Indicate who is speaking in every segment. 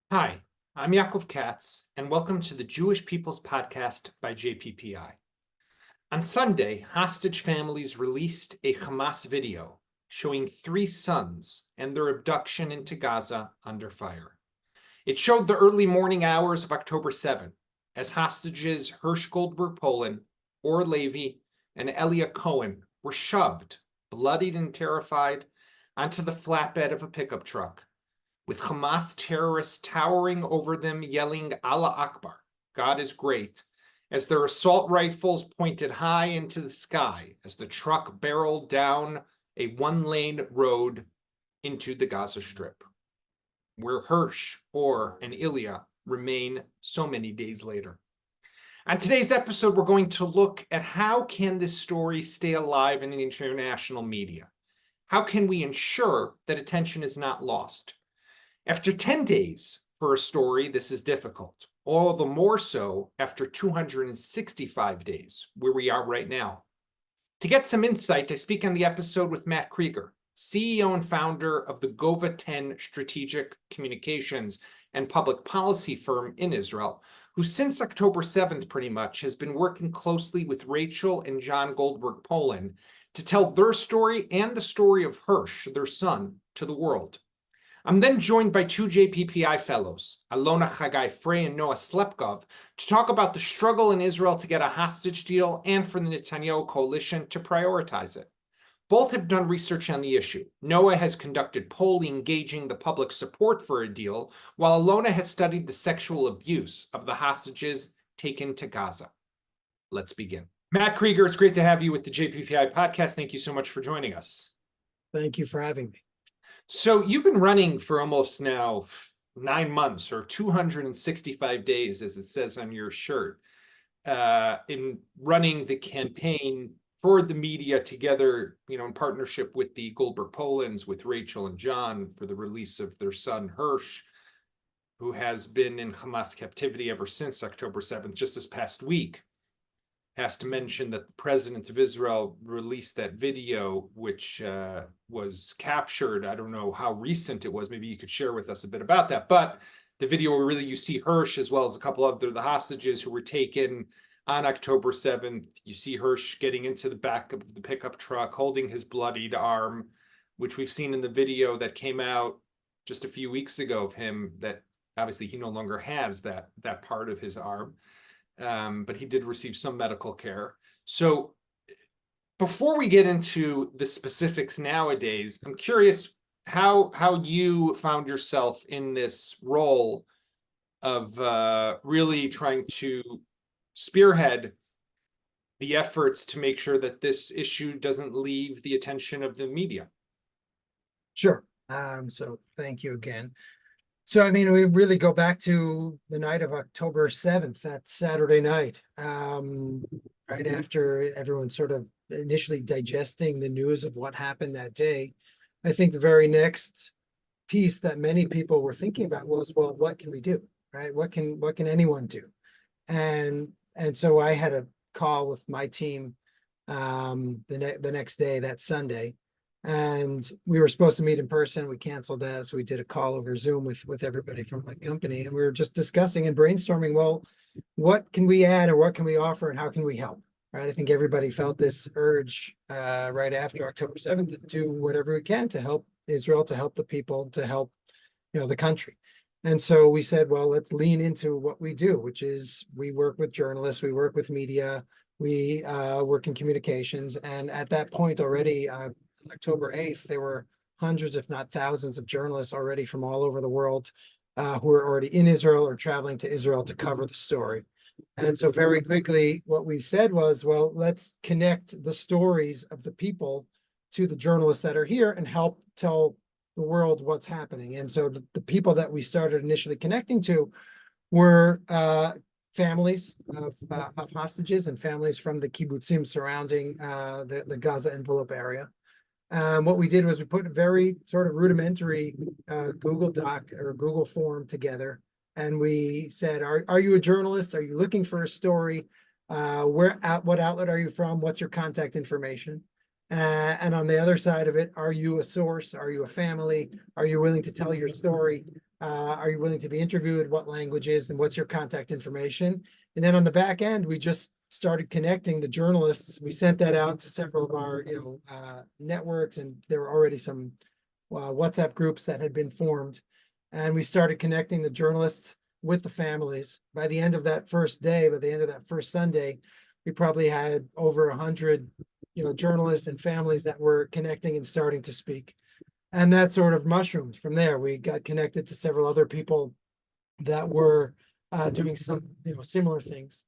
Speaker 1: Hi, I'm Yaakov Katz, and welcome to the Jewish People's Podcast by JPPI. On Sunday, hostage families released a Hamas video showing three sons and their abduction into Gaza under fire. It showed the early morning hours of October 7, as hostages Hersh Goldberg-Polin, Or Levy, and Elia Cohen were shoved, bloodied and terrified, onto the flatbed of a pickup truck, with Hamas terrorists towering over them yelling Allah Akbar, God is great, as their assault rifles pointed high into the sky as the truck barreled down a one-lane road into the Gaza Strip, where Hersh, Or, and Ilya remain so many days later. On today's episode, we're going to look at how can this story stay alive in the international media? How can we ensure that attention is not lost? After 10 days for a story, this is difficult, all the more so after 265 days, where we are right now. To get some insight, I speak on the episode with Matt Krieger, CEO and founder of the Gova 10 strategic communications and public policy firm in Israel, who since October 7th pretty much has been working closely with Rachel and John Goldberg-Polin to tell their story and the story of Hersh, their son, to the world. I'm then joined by two JPPI fellows, Alona Chagai Frey and Noah Slepkov, to talk about the struggle in Israel to get a hostage deal and for the Netanyahu coalition to prioritize it. Both have done research on the issue. Noah has conducted polling gauging the public support for a deal, while Alona has studied the sexual abuse of the hostages taken to Gaza. Let's begin. Matt Krieger, it's great to have you with the JPPI podcast. Thank you so much for joining us.
Speaker 2: Thank you for having me.
Speaker 1: So you've been running for almost now 9 months or 265 days, as it says on your shirt, in running the campaign for the media together, in partnership with the Goldberg-Polins, with Rachel and John, for the release of their son Hersh, who has been in Hamas captivity ever since October 7th, just this past week. Has to mention that the president of Israel released that video, which was captured. I don't know how recent it was. Maybe you could share with us a bit about that. But the video where really you see Hersh as well as a couple of the hostages who were taken on October 7th. You see Hersh getting into the back of the pickup truck, holding his bloodied arm, which we've seen in the video that came out just a few weeks ago of him, that obviously he no longer has that part of his arm. But he did receive some medical care. So before we get into the specifics nowadays, I'm curious how you found yourself in this role of really trying to spearhead the efforts to make sure that this issue doesn't leave the attention of the media.
Speaker 2: Sure. So thank you again. So, I mean, we really go back to the night of October 7th, that Saturday night, right after everyone sort of initially digesting the news of what happened that day. I think the very next piece that many people were thinking about was, well, what can we do, right? What can anyone do? And so I had a call with my team the next day, that Sunday. And we were supposed to meet in person. We canceled that. So we did a call over Zoom with everybody from my company. And we were just discussing and brainstorming, well, what can we add or what can we offer and how can we help? Right. I think everybody felt this urge right after October 7th to do whatever we can to help Israel, to help the people, to help, the country. And so we said, well, let's lean into what we do, which is we work with journalists, we work with media, we work in communications. And at that point already, October 8th, there were hundreds, if not thousands, of journalists already from all over the world who were already in Israel or traveling to Israel to cover the story. And so very quickly, what we said was, well, let's connect the stories of the people to the journalists that are here and help tell the world what's happening. And so the people that we started initially connecting to were families of hostages and families from the kibbutzim surrounding the Gaza envelope area. What we did was we put a very sort of rudimentary Google Doc or Google form together. And we said, are you a journalist? Are you looking for a story? What outlet are you from? What's your contact information? And on the other side of it, are you a source? Are you a family? Are you willing to tell your story? Are you willing to be interviewed? What languages and what's your contact information? And then on the back end, we just started connecting the journalists. We sent that out to several of our, networks, and there were already some WhatsApp groups that had been formed. And we started connecting the journalists with the families. By the end of that first day, by the end of that first Sunday, we probably had over 100, journalists and families that were connecting and starting to speak. And that sort of mushroomed from there. We got connected to several other people that were doing some, similar things.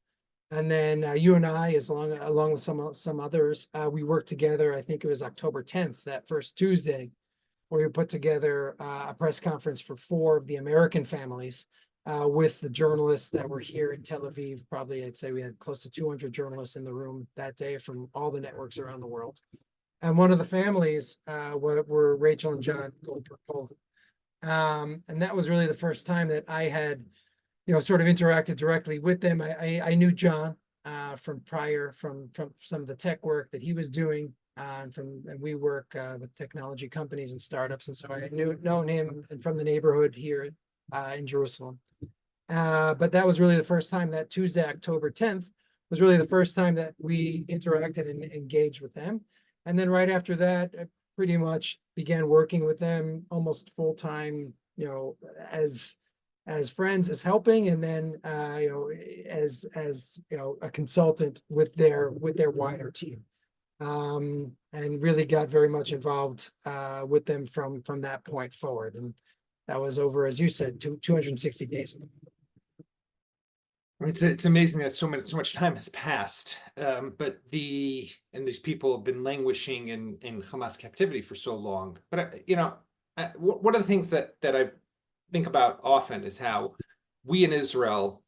Speaker 2: And then you and I, along with some others, we worked together. I think it was October 10th, that first Tuesday, where we put together a press conference for 4 of the American families with the journalists that were here in Tel Aviv. Probably, I'd say we had close to 200 journalists in the room that day from all the networks around the world. And one of the families were Rachel and John Goldberg-Polin. And that was really the first time that I had, sort of interacted directly with them. I knew John from prior, from some of the tech work that he was doing. And we work with technology companies and startups. And so I had known him and from the neighborhood here in Jerusalem. But that was really the first time. That Tuesday, October 10th, was really the first time that we interacted and engaged with them. And then right after that, I pretty much began working with them almost full time, as friends, as helping, and then as a consultant with their wider team. And really got very much involved with them from that point forward. And that was over, as you said, 260 days ago.
Speaker 1: It's amazing that so much time has passed, but these people have been languishing in Hamas captivity for so long. But one of the things that I think about often is how we in Israel,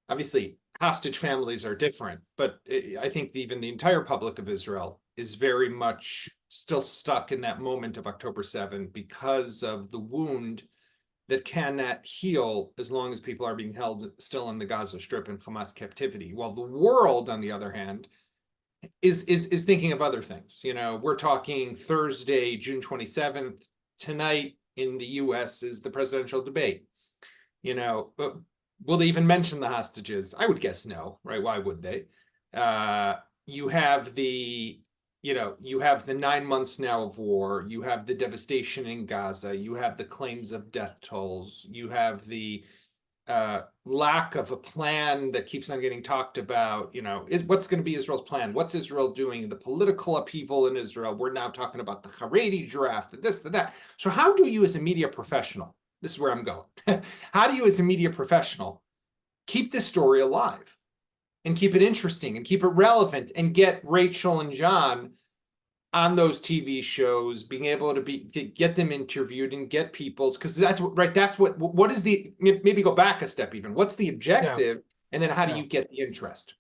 Speaker 1: obviously hostage families are different, but I think even the entire public of Israel is very much still stuck in that moment of October 7 because of the wound that cannot heal as long as people are being held still in the Gaza Strip in Hamas captivity. While the world, on the other hand, is thinking of other things. We're talking Thursday, June 27th. Tonight in the US is the presidential debate. But will they even mention the hostages? I would guess no, right? Why would they? You have the 9 months now of war. You have the devastation in Gaza. You have the claims of death tolls. You have the lack of a plan that keeps on getting talked about. Is what's going to be Israel's plan? What's Israel doing? The political upheaval in Israel. We're now talking about the Haredi draft, and this, and that. So how do you as a media professional, this is where I'm going, how do you as a media professional keep this story alive? And keep it interesting and keep it relevant and get Rachel and John on those TV shows, being able to get them interviewed and get people's, because that's what is the, maybe go back a step even. What's the objective? Yeah. And then how do you get the interest?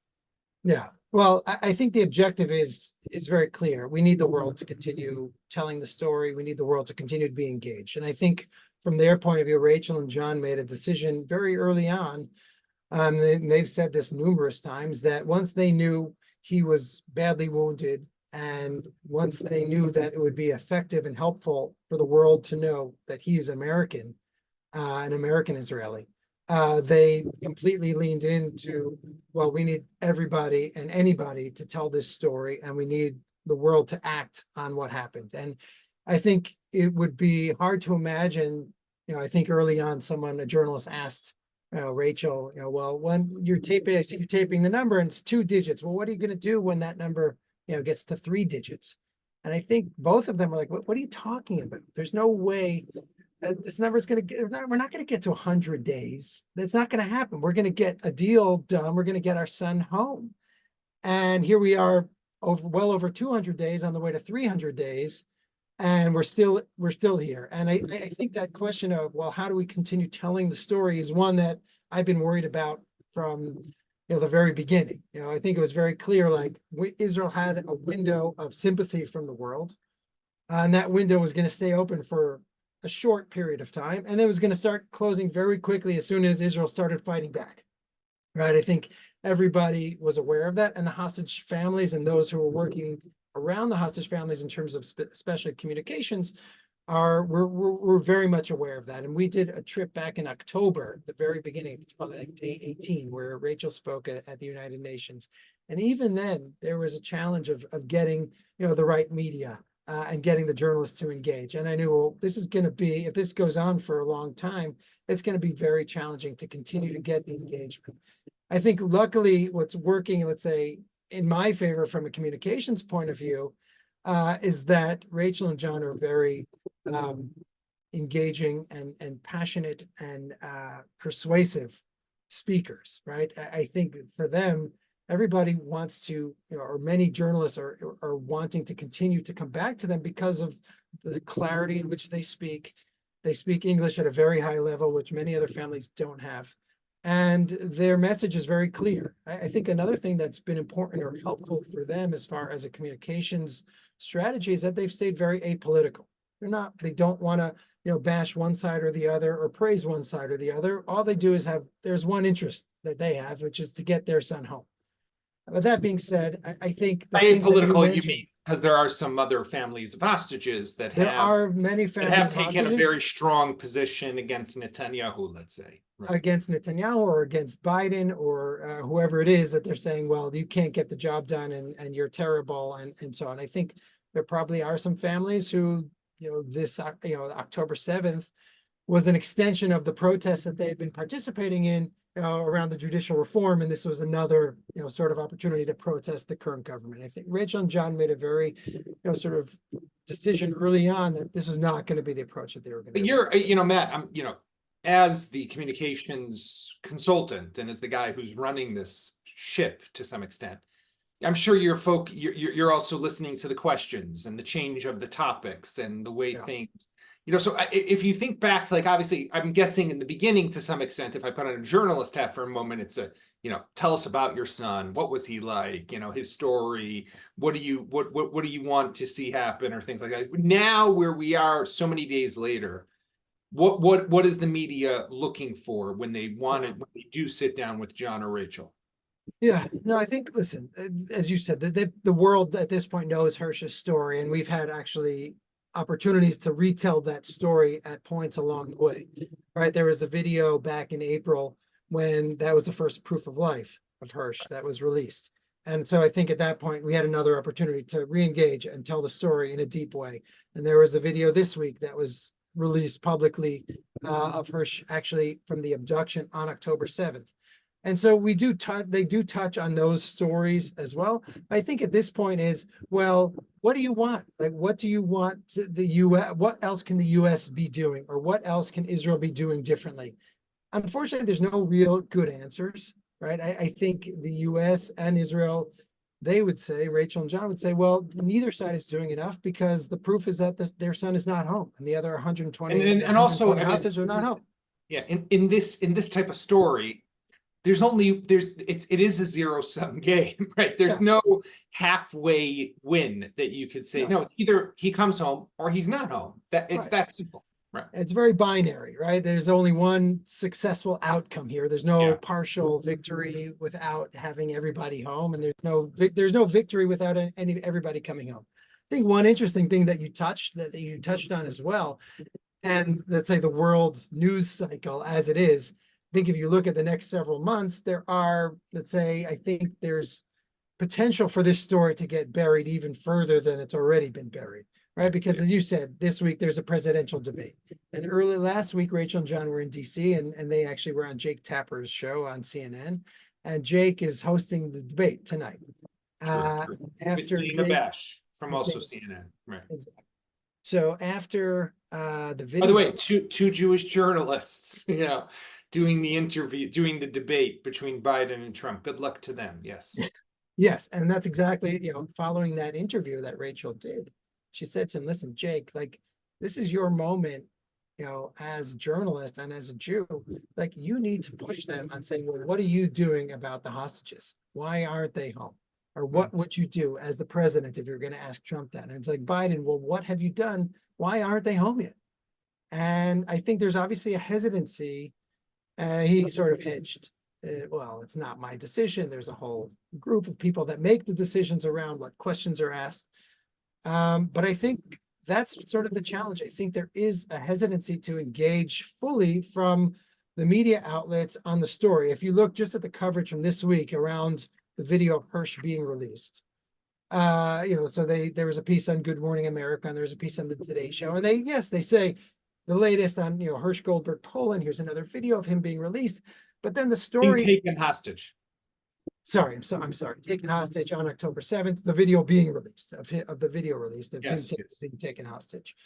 Speaker 2: Yeah. Well, I think the objective is very clear. We need the world to continue telling the story. We need the world to continue to be engaged. And I think from their point of view, Rachel and John made a decision very early on. They've said this numerous times, that once they knew he was badly wounded, and once they knew that it would be effective and helpful for the world to know that he is American, an American Israeli, they completely leaned into, well, we need everybody and anybody to tell this story, and we need the world to act on what happened. And I think it would be hard to imagine, I think early on a journalist asked Rachel, well, when you're taping, I see you taping the number and it's 2 digits. Well, what are you going to do when that number, gets to 3 digits? And I think both of them were like, what are you talking about? There's no way this number is going to get, we're not going to get to 100 days. That's not going to happen. We're going to get a deal done. We're going to get our son home. And here we are well over 200 days on the way to 300 days. And we're still here. And I think that question of, well, how do we continue telling the story is one that I've been worried about from the very beginning. I think it was very clear, like Israel had a window of sympathy from the world, and that window was going to stay open for a short period of time, and it was going to start closing very quickly as soon as Israel started fighting back. Right? I think everybody was aware of that, and the hostage families and those who were working around the hostage families in terms of especially communications we're very much aware of that. And we did a trip back in October, the very beginning, it's probably like day 18, where Rachel spoke at the United Nations. And even then, there was a challenge of getting, the right media and getting the journalists to engage. And I knew, well, this is going to be, if this goes on for a long time, it's going to be very challenging to continue to get the engagement. I think luckily what's working, let's say, in my favor from a communications point of view, is that Rachel and John are very engaging and passionate and persuasive speakers, right? I think for them, everybody wants to, or many journalists are wanting to continue to come back to them because of the clarity in which they speak. They speak English at a very high level, which many other families don't have. And their message is very clear. I think another thing that's been important or helpful for them as far as a communications strategy is that they've stayed very apolitical. They don't want to, bash one side or the other or praise one side or the other. All they do is there's one interest that they have, which is to get their son home. But that being said, I think
Speaker 1: By apolitical, you mean because there are some other families of hostages that
Speaker 2: there are many families
Speaker 1: have taken a very strong position against Netanyahu, let's say.
Speaker 2: Right. Against Netanyahu or against Biden or whoever it is that they're saying, well, you can't get the job done and you're terrible and so on. I think there probably are some families who, this, October 7th was an extension of the protests that they had been participating in around the judicial reform. And this was another, sort of opportunity to protest the current government. I think Rachel and John made a very, sort of decision early on that this is not going to be the approach that they were going to.
Speaker 1: But you're, Matt, I'm, as the communications consultant and as the guy who's running this ship to some extent, I'm sure you're also listening to the questions and the change of the topics and the way things, so if you think back to, like, obviously, I'm guessing in the beginning to some extent, if I put on a journalist hat for a moment, it's tell us about your son. What was he like? His story. What do you want to see happen or things like that? Now, where we are so many days later, what is the media looking for when they do sit down with John or Rachel?
Speaker 2: Yeah, no, I think, listen, as you said, the world at this point knows Hersh's story, and we've had actually opportunities to retell that story at points along the way, right? There was a video back in April when that was the first proof of life of Hersh that was released. And so I think at that point, we had another opportunity to re-engage and tell the story in a deep way. And there was a video this week that was released publicly of Hersh actually from the abduction on October 7th. And so they do touch on those stories as well. I think at this point is, well, what do you want? Like, what do you want the US, what else can the US be doing? Or what else can Israel be doing differently? Unfortunately, there's no real good answers, right? I think the US and Israel, they would say, Rachel and John would say, well, neither side is doing enough because the proof is that their son is not home and the other 120
Speaker 1: and also
Speaker 2: hostages are not home.
Speaker 1: Yeah, in this type of story, it is a zero-sum game, right? There's no halfway win that you could say, no, it's either he comes home or he's not home. It's that simple, right? It's
Speaker 2: very binary, right? There's only one successful outcome here. There's no partial victory without having everybody home, and there's no victory without everybody coming home. I think one interesting thing that you touched on as well, and let's say the world news cycle as it is, I think if you look at the next several months, there are, I think there's potential for this story to get buried even further than it's already been buried, right? Because as you said, this week there's a presidential debate. And early last week, Rachel and John were in DC and they actually were on Jake Tapper's show on CNN. And Jake is hosting the debate tonight.
Speaker 1: After Dana Bash from also CNN, right?
Speaker 2: Exactly. So after the video.
Speaker 1: By the way, two Jewish journalists, doing the debate between Biden and Trump. Good luck to them. Yes.
Speaker 2: Yes. And that's exactly, following that interview that Rachel did, she said to him, listen, Jake, like, this is your moment, as a journalist and as a Jew, like, you need to push them on saying, well, what are you doing about the hostages? Why aren't they home? Or what would you do as the president if you're going to ask Trump that? And it's like, Biden, well, what have you done? Why aren't they home yet? And I think there's obviously a hesitancy. He sort of hedged, well, it's not my decision. There's a whole group of people that make the decisions around what questions are asked. But I think that's sort of the challenge. I think there is a hesitancy to engage fully from the media outlets on the story. If you look just at the coverage from this week around the video of Hersh being released, so there was a piece on Good Morning America, and there was a piece on the Today Show, and they say the latest on, Hersh Goldberg-Polin. Here's another video of him being released, but then the
Speaker 1: Being
Speaker 2: story.
Speaker 1: taken hostage.
Speaker 2: Sorry, I'm sorry. Taken hostage on October 7th. The video being released of the video released of him being taken hostage.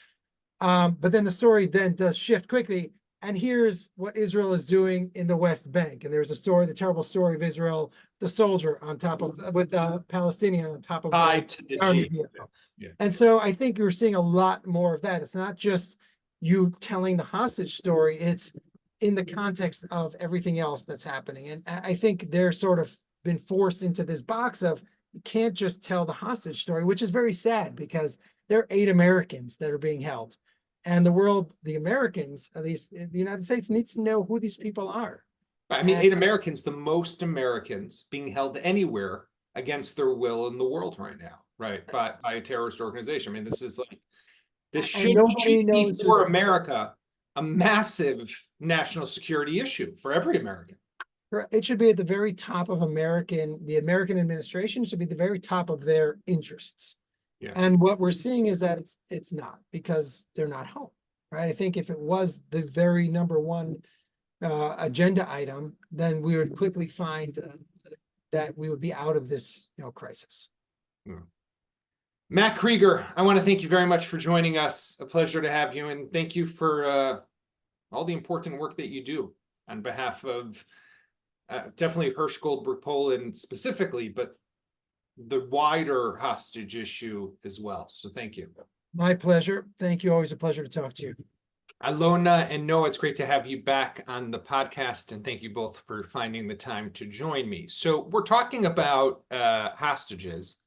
Speaker 2: But then the story then does shift quickly. And here's what Israel is doing in the West Bank. And there's a story, the terrible story of Israel, the soldier on top of, with the Palestinian on top of
Speaker 1: the
Speaker 2: army
Speaker 1: Jeep.
Speaker 2: vehicle.
Speaker 1: Yeah.
Speaker 2: And so I think you're seeing a lot more of that. It's not just you telling the hostage story, it's in the context of everything else that's happening. And I think they're sort of been forced into this box of, you can't just tell the hostage story, which is very sad because there are 8 Americans that are being held. And the world, the Americans, at least in the United States, needs to know who these people are.
Speaker 1: I mean, 8 Americans, the most Americans being held anywhere against their will in the world right now, right? By a terrorist organization. I mean, this should be for America a massive national security issue for every American.
Speaker 2: It should be at the very top of the American administration should be the very top of their interests.
Speaker 1: Yeah.
Speaker 2: And what we're seeing is that it's not, because they're not home, right? I think if it was the very number one agenda item, then we would quickly find that we would be out of this, crisis.
Speaker 1: Yeah. Matt Krieger, I want to thank you very much for joining us. A pleasure to have you, and thank you for all the important work that you do on behalf of definitely Hersh Goldberg-Polin specifically, but the wider hostage issue as well. So thank you.
Speaker 2: My pleasure. Thank you. Always a pleasure to talk to you.
Speaker 1: Alona and Noah, it's great to have you back on the podcast, and thank you both for finding the time to join me. So we're talking about hostages,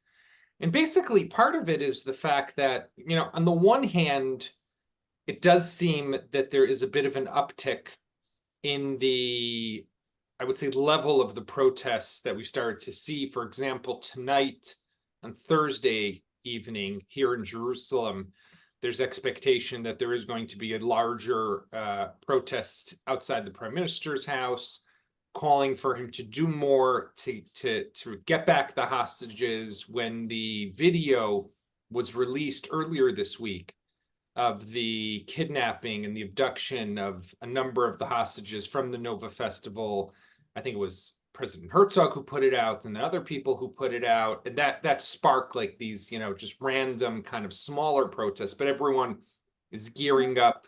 Speaker 1: and basically part of it is the fact that, on the one hand, it does seem that there is a bit of an uptick in the, I would say, level of the protests that we've started to see. For example, tonight on Thursday evening here in Jerusalem, there's expectation that there is going to be a larger protest outside the prime minister's house, calling for him to do more to get back the hostages. When the video was released earlier this week of the kidnapping and the abduction of a number of the hostages from the Nova Festival, I think it was President Herzog who put it out, and then other people who put it out, and that sparked like these, just random kind of smaller protests. But everyone is gearing up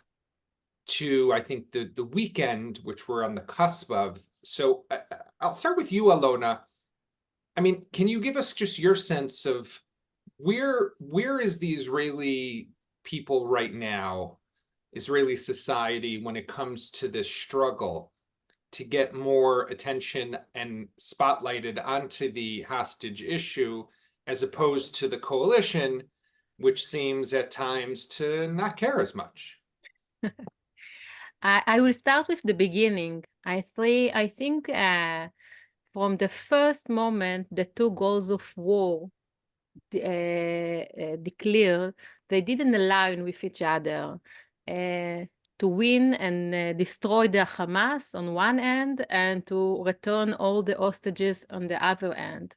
Speaker 1: to, I think, the weekend, which we're on the cusp of. So I'll start with you, Alona. I mean, can you give us just your sense of where is the Israeli people right now, Israeli society, when it comes to this struggle to get more attention and spotlighted onto the hostage issue, as opposed to the coalition, which seems at times to not care as much?
Speaker 3: I will start with the beginning. I think from the first moment the 2 goals of war declared, they didn't align with each other. To win and destroy the Hamas on one end, and to return all the hostages on the other end.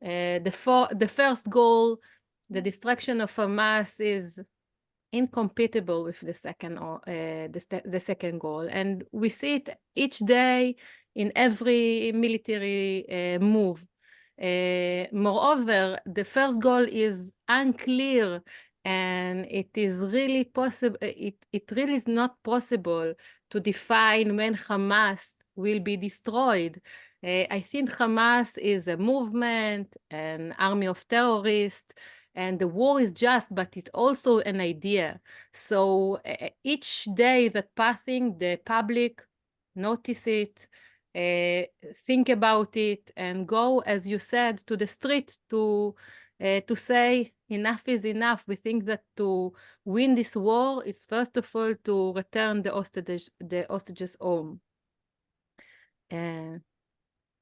Speaker 3: The first goal, the destruction of Hamas, is incompatible with the second goal, and we see it each day in every military move. Moreover, the first goal is unclear, and it is really possible. It really is not possible to define when Hamas will be destroyed. I think Hamas is a movement, an army of terrorists, and the war is just, but it's also an idea. So each day that passing, the public notice it, think about it, and go, as you said, to the street to say enough is enough. We think that to win this war is first of all to return the hostages home.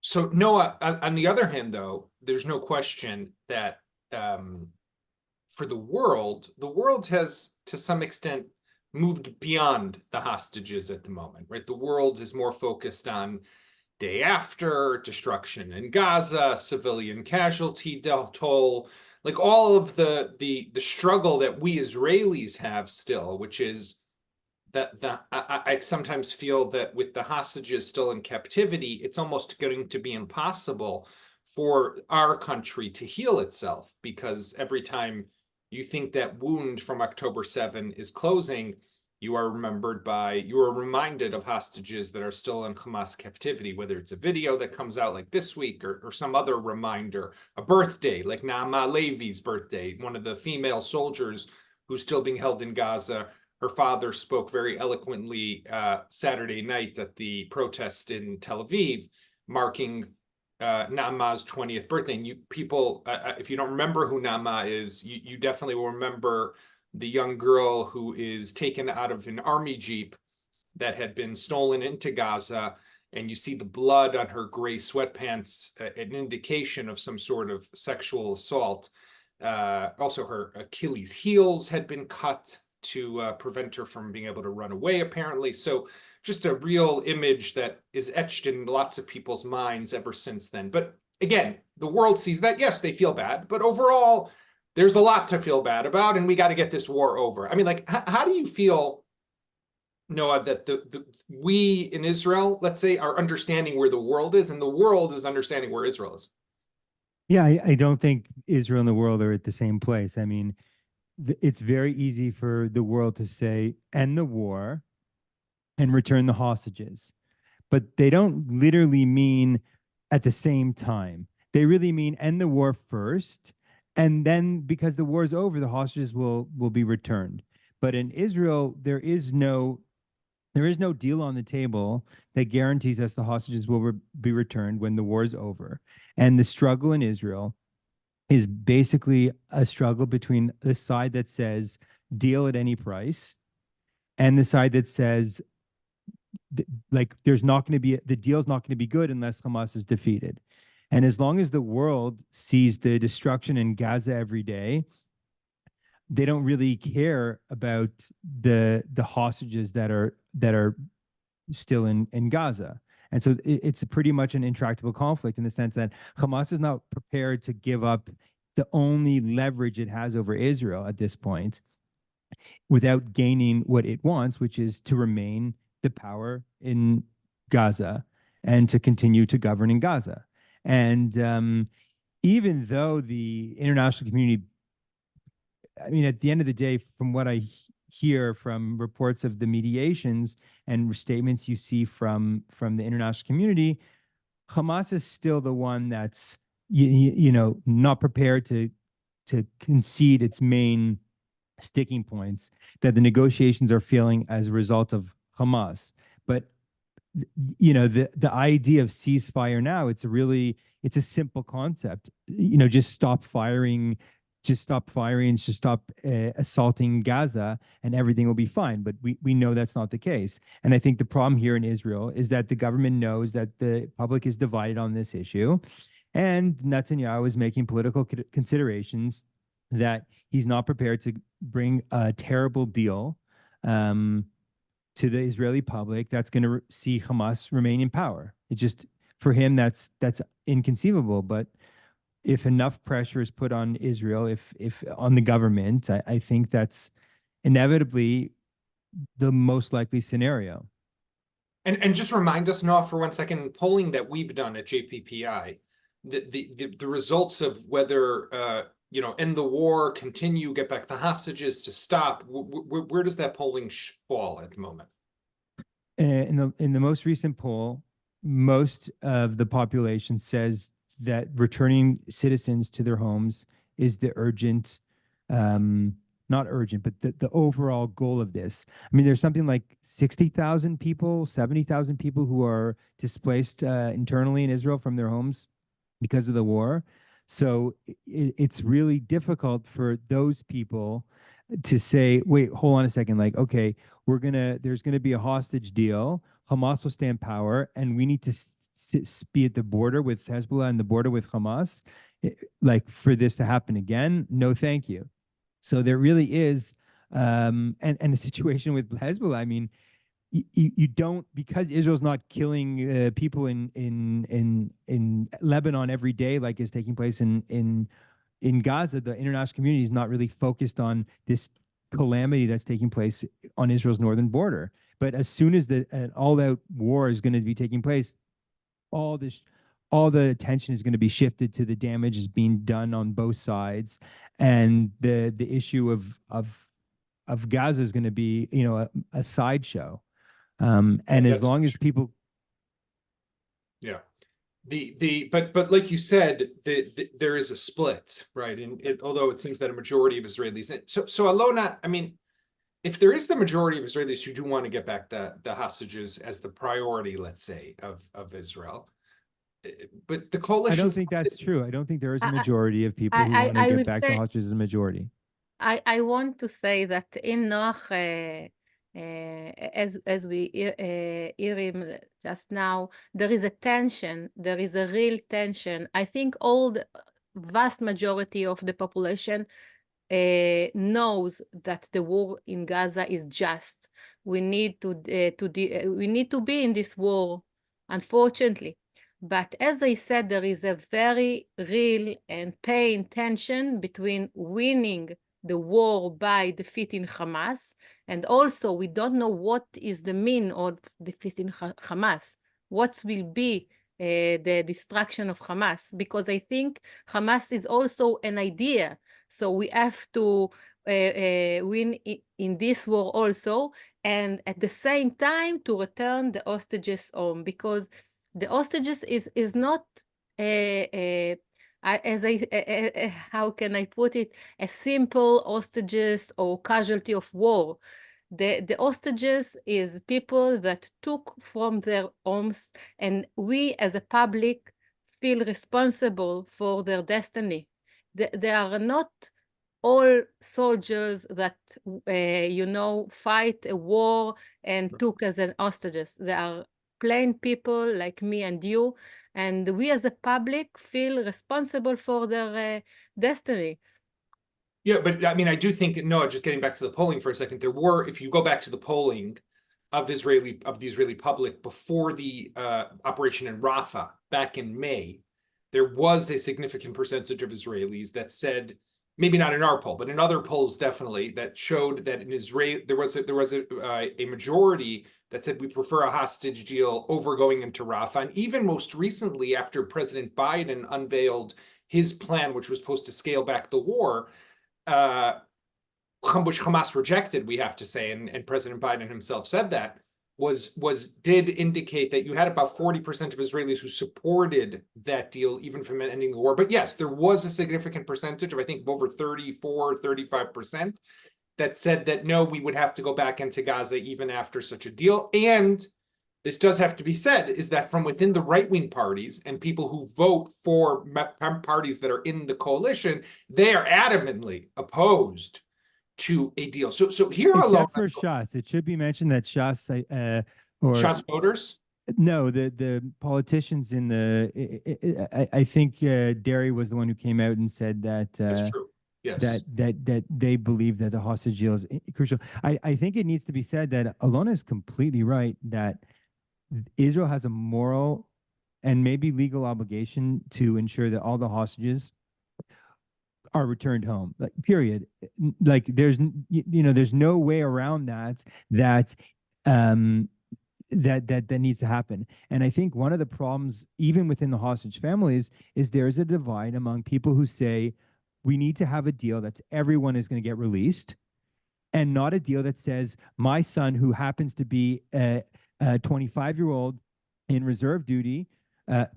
Speaker 1: So Noah, on the other hand, though, there's no question that for the world has to some extent moved beyond the hostages at the moment, right? The world is more focused on day after, destruction in Gaza, civilian casualty toll, like all of the struggle that we Israelis have still, which is that I sometimes feel that with the hostages still in captivity, it's almost going to be impossible for our country to heal itself, because every time you think that wound from October 7 is closing, you are reminded of hostages that are still in Hamas captivity, whether it's a video that comes out like this week or some other reminder, a birthday like Naama Levi's birthday, one of the female soldiers who's still being held in Gaza. Her father spoke very eloquently Saturday night at the protest in Tel Aviv, marking Naama's 20th birthday. And if you don't remember who Naama is, you definitely will remember the young girl who is taken out of an army jeep that had been stolen into Gaza, and you see the blood on her gray sweatpants, an indication of some sort of sexual assault. Also, her Achilles heels had been cut to prevent her from being able to run away, apparently. So just a real image that is etched in lots of people's minds ever since then. But again, the world sees that. Yes, they feel bad, but overall, there's a lot to feel bad about, and we got to get this war over. I mean, like, how do you feel, Noah, that we in Israel, let's say, are understanding where the world is, and the world is understanding where Israel is?
Speaker 4: Yeah, I don't think Israel and the world are at the same place. I mean, it's very easy for the world to say, end the war and return the hostages. But they don't literally mean at the same time. They really mean end the war first, and then because the war is over, the hostages will be returned. But in Israel, there is no deal on the table that guarantees us the hostages will be returned when the war is over. And the struggle in Israel is basically a struggle between the side that says deal at any price and the side that says like there's not going to be the deal's not going to be good unless Hamas is defeated. And as long as the world sees the destruction in Gaza every day, they don't really care about the hostages that are still in Gaza. And so it's pretty much an intractable conflict in the sense that Hamas is not prepared to give up the only leverage it has over Israel at this point without gaining what it wants, which is to remain the power in Gaza and to continue to govern in Gaza. And even though the international community, I mean, at the end of the day, from what I hear from reports of the mediations and statements you see from the international community, Hamas is still the one that's not prepared to concede its main sticking points that the negotiations are failing as a result of Hamas. But the idea of ceasefire now, it's a simple concept. Just stop firing, just stop assaulting Gaza, and everything will be fine. But we know that's not the case. And I think the problem here in Israel is that the government knows that the public is divided on this issue, and Netanyahu is making political considerations that he's not prepared to bring a terrible deal to the Israeli public that's going to see Hamas remain in power. It's just, for him, that's inconceivable. But if enough pressure is put on Israel, if on the government, I think that's inevitably the most likely scenario.
Speaker 1: And just remind us, Noah, for 1 second, polling that we've done at JPPI, the results of whether end the war, continue, get back the hostages, to stop. Where does that polling fall at the moment?
Speaker 4: In the most recent poll, most of the population says that returning citizens to their homes is the urgent, not urgent, but the overall goal of this. I mean, there's something like 60,000 people, 70,000 people who are displaced internally in Israel from their homes because of the war. So it's really difficult for those people to say, wait, hold on a second. Like, okay, there's going to be a hostage deal. Hamas will stay in power, and we need to be at the border with Hezbollah and the border with Hamas. Like, for this to happen again, no, thank you. So there really is, and the situation with Hezbollah, I mean, you don't, because Israel's not killing people in Lebanon every day like is taking place in Gaza. The international community is not really focused on this calamity that's taking place on Israel's northern border. But as soon as an all-out war is going to be taking place, all the attention is going to be shifted to the damage is being done on both sides, and the issue of Gaza is going to be, you know, a sideshow. And as long as people,
Speaker 1: yeah, but like you said, there is a split, right? And although it seems that a majority of Israelis, so Alona, I mean, if there is the majority of Israelis who do want to get back the hostages as the priority, let's say, of Israel, but the coalition,
Speaker 4: I don't think that's true. I don't think there is a majority of people who
Speaker 3: I
Speaker 4: want to
Speaker 3: will
Speaker 4: get back the
Speaker 3: say,
Speaker 4: hostages as a majority.
Speaker 3: I want to say that in Noach, as we hear him just now, there is a tension. There is a real tension. I think all the vast majority of the population knows that the war in Gaza is just. We need to be in this war, unfortunately. But as I said, there is a very real and pain tension between winning the war by defeating Hamas, and also we don't know what is the mean of defeating Hamas. What will be the destruction of Hamas? Because I think Hamas is also an idea. So we have to win in this war also, and at the same time to return the hostages home, because the hostages is not how can I put it, a simple hostages or casualty of war. The hostages is people that took from their homes, and we as a public feel responsible for their destiny. They are not all soldiers that fight a war and took as an hostages. They are plain people like me and you, and we as a public feel responsible for their destiny.
Speaker 1: yeah, but I mean, I do think, no, just getting back to the polling for a second, there were, if you go back to the polling of the Israeli public before the operation in Rafah back in May, there was a significant percentage of Israelis that said, maybe not in our poll, but in other polls definitely, that showed that in Israel there was a majority that said we prefer a hostage deal over going into Rafah. And even most recently, after President Biden unveiled his plan, which was supposed to scale back the war, which Hamas rejected, we have to say, and President Biden himself said that, did indicate that you had about 40% of Israelis who supported that deal, even from ending the war. But yes, there was a significant percentage of, I think, over 34, 35%, that said that no, we would have to go back into Gaza even after such a deal. And this does have to be said, is that from within the right-wing parties and people who vote for parties that are in the coalition, they are adamantly opposed to a deal. So here alone,
Speaker 4: except for Shas, it should be mentioned that Shas or
Speaker 1: Shas voters.
Speaker 4: No, the politicians in I think Derry was the one who came out and said that
Speaker 1: That's true. Yes.
Speaker 4: that they believe that the hostage deal is crucial. I think it needs to be said that Alona is completely right that Israel has a moral and maybe legal obligation to ensure that all the hostages are returned home. Like, period. Like, there's no way around that needs to happen. And I think one of the problems, even within the hostage families, is there's a divide among people who say we need to have a deal that's everyone is going to get released, and not a deal that says my son, who happens to be a 25-year-old in reserve duty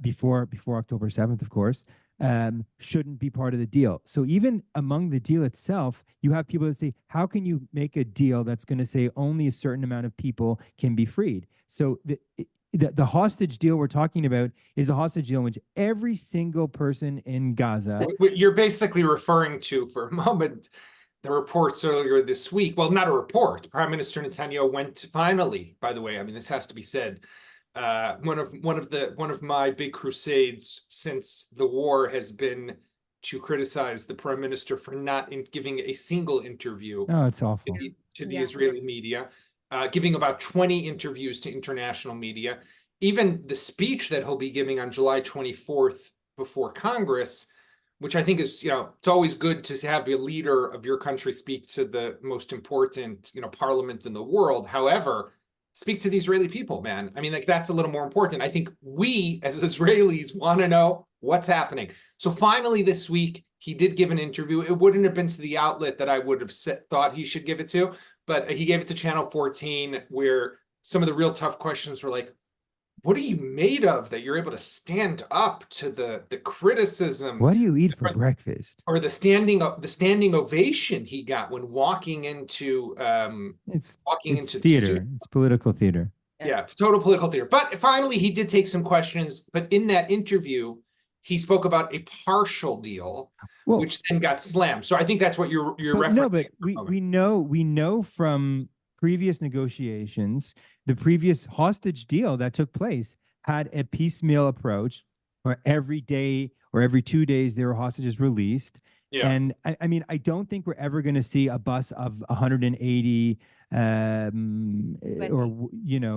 Speaker 4: before October 7th, of course, shouldn't be part of the deal. So even among the deal itself, you have people that say, how can you make a deal that's going to say only a certain amount of people can be freed? So the hostage deal we're talking about is a hostage deal in which every single person in Gaza...
Speaker 1: You're basically referring to, for a moment, the reports earlier this week. Well, not a report. Prime Minister Netanyahu went finally, by the way, I mean, this has to be said, one of my big crusades since the war has been to criticize the prime minister for not giving a single interview
Speaker 4: Oh, it's awful.
Speaker 1: to the
Speaker 3: Yeah.
Speaker 1: Israeli media, giving about 20 interviews to international media. Even the speech that he'll be giving on July 24th before Congress, which I think is, it's always good to have a leader of your country speak to the most important, parliament in the world. However, speak to the Israeli people, man. I mean, like, that's a little more important. I think we as Israelis want to know what's happening. So finally this week, he did give an interview. It wouldn't have been to the outlet that I would have thought he should give it to, but he gave it to Channel 14, where some of the real tough questions were like, what are you made of that you're able to stand up to the criticism?
Speaker 4: What do you eat for breakfast?
Speaker 1: Or the standing ovation he got when walking into
Speaker 4: It's
Speaker 1: the
Speaker 4: theater.
Speaker 1: studio.
Speaker 4: It's political theater.
Speaker 1: Yeah, total political theater. But finally, he did take some questions. But in that interview, he spoke about a partial deal,
Speaker 4: Well,
Speaker 1: which then got slammed. So I think that's what you're referencing.
Speaker 4: No, but we know from previous negotiations, the previous hostage deal that took place had a piecemeal approach, where every day or every 2 days there were hostages released.
Speaker 1: Yeah.
Speaker 4: And I mean, I don't think we're ever going to see a bus of 180 or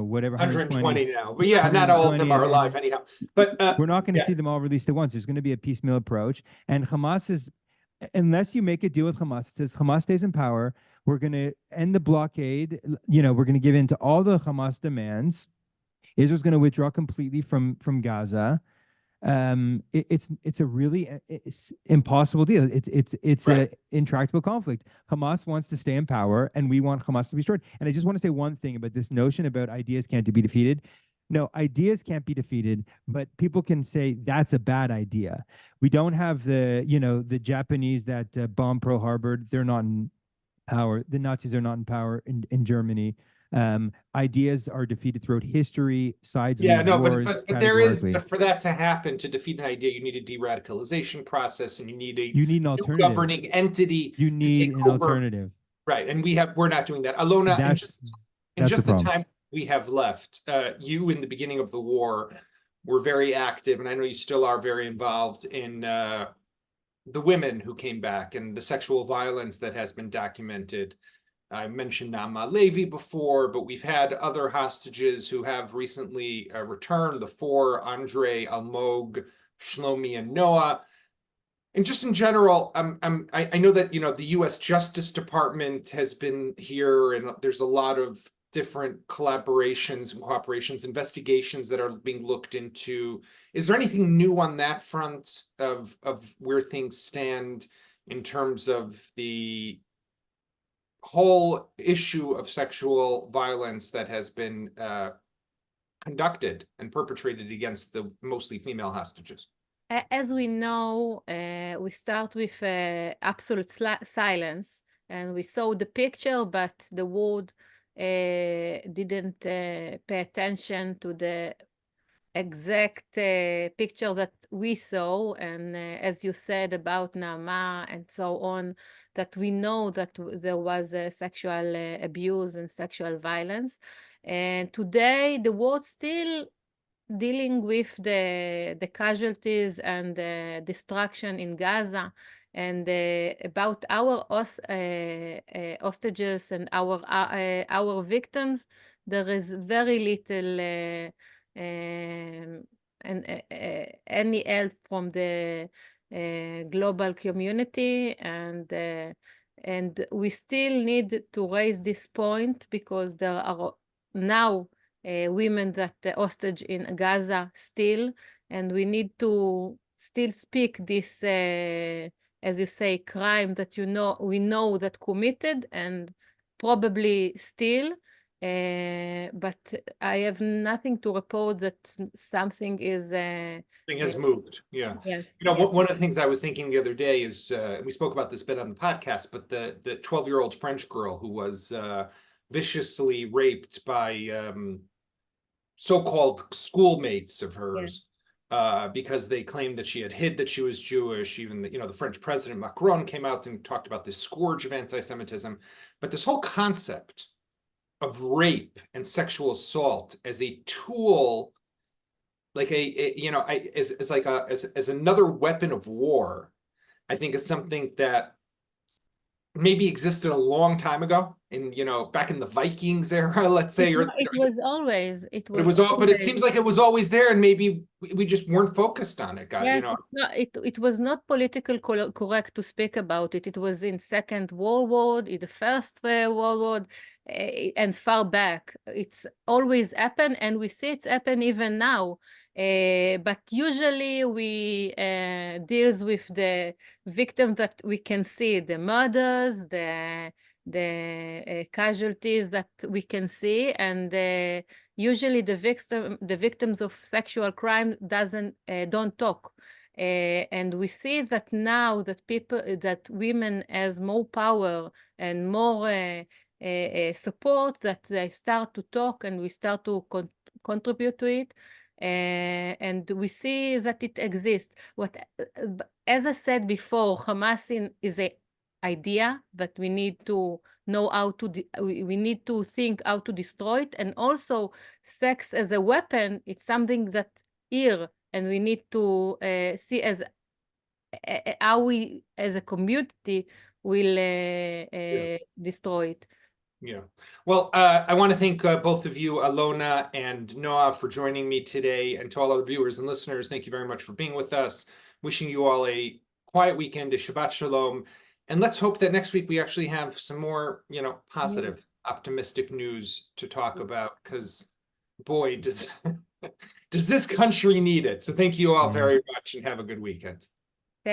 Speaker 4: whatever
Speaker 1: 120 now. But yeah, not all of them are alive anyhow. But
Speaker 4: we're not going to see them all released at once. There's going to be a piecemeal approach, and Hamas is, unless you make a deal with Hamas, it says Hamas stays in power, we're going to end the blockade. We're going to give in to all the Hamas demands. Israel's going to withdraw completely from Gaza. It's a really impossible deal. It's
Speaker 1: right.
Speaker 4: a intractable conflict. Hamas wants to stay in power, and we want Hamas to be destroyed. And I just want to say one thing about this notion about ideas can't be defeated. No, ideas can't be defeated, but people can say that's a bad idea. We don't have the Japanese that bombed Pearl Harbor. They're not in power. The Nazis are not in power in Germany. Ideas are defeated throughout history. Sides lose wars,
Speaker 1: but there is, but for that to happen, to defeat an idea, you need a de-radicalization process, and you need
Speaker 4: an alternative
Speaker 1: governing entity.
Speaker 4: You need an alternative,
Speaker 1: right? And we're not doing that. Alona, in just the time we have left, you in the beginning of the war were very active, and I know you still are very involved in the women who came back and the sexual violence that has been documented. I mentioned Naama Levi before, but we've had other hostages who have recently returned, the four, Andre, Almog, Shlomi, and Noah. And just in general, I know that, the U.S. Justice Department has been here, and there's a lot of different collaborations and cooperations, investigations that are being looked into. Is there anything new on that front of where things stand in terms of the whole issue of sexual violence that has been conducted and perpetrated against the mostly female hostages?
Speaker 3: As we know, we start with absolute silence, and we saw the picture, but the world didn't pay attention to the exact picture that we saw. And as you said about Naama and so on, that we know that there was sexual abuse and sexual violence. And today, the world still dealing with the casualties and the destruction in Gaza, and about our hostages and our victims, there is very little any help from the global community, and we still need to raise this point, because there are now women that hostage in Gaza still, and we need to still speak this, as you say, crime that we know that committed and probably still, but I have nothing to report that something is
Speaker 1: Thing has moved. Yeah.
Speaker 3: Yes.
Speaker 1: One of the things I was thinking the other day is we spoke about this bit on the podcast, but the 12-year-old French girl who was viciously raped by so-called schoolmates of hers, because they claimed that she had hid that she was Jewish. Even the French president Macron came out and talked about this scourge of anti-Semitism. But this whole concept of rape and sexual assault as a tool, like as another weapon of war, I think is something that maybe existed a long time ago, in back in the Vikings era, let's say,
Speaker 3: It was always,
Speaker 1: but it was all. But it seems like it was always there, and maybe we just weren't focused on it.
Speaker 3: Yes, it was not political correct to speak about it. It was in Second World War, in the First World War, and far back. It's always happened, and we see it's happen even now. But usually we deals with the victims that we can see, the murders, the casualties that we can see, and usually the victims of sexual crime don't talk. And we see that now that women has more power and more support, that they start to talk, and we start to contribute to it. And we see that it exists. As I said before, Hamas is an idea that we need to know how to, we need to think how to destroy it. And also sex as a weapon, it's something that here, and we need to see as how we as a community will destroy it.
Speaker 1: Yeah. Well, I want to thank both of you, Alona and Noah, for joining me today. And to all our viewers and listeners, thank you very much for being with us. Wishing you all a quiet weekend, a Shabbat Shalom. And let's hope that next week we actually have some more, positive, optimistic news to talk about, because boy, does this country need it. So thank you all very much, and have a good weekend.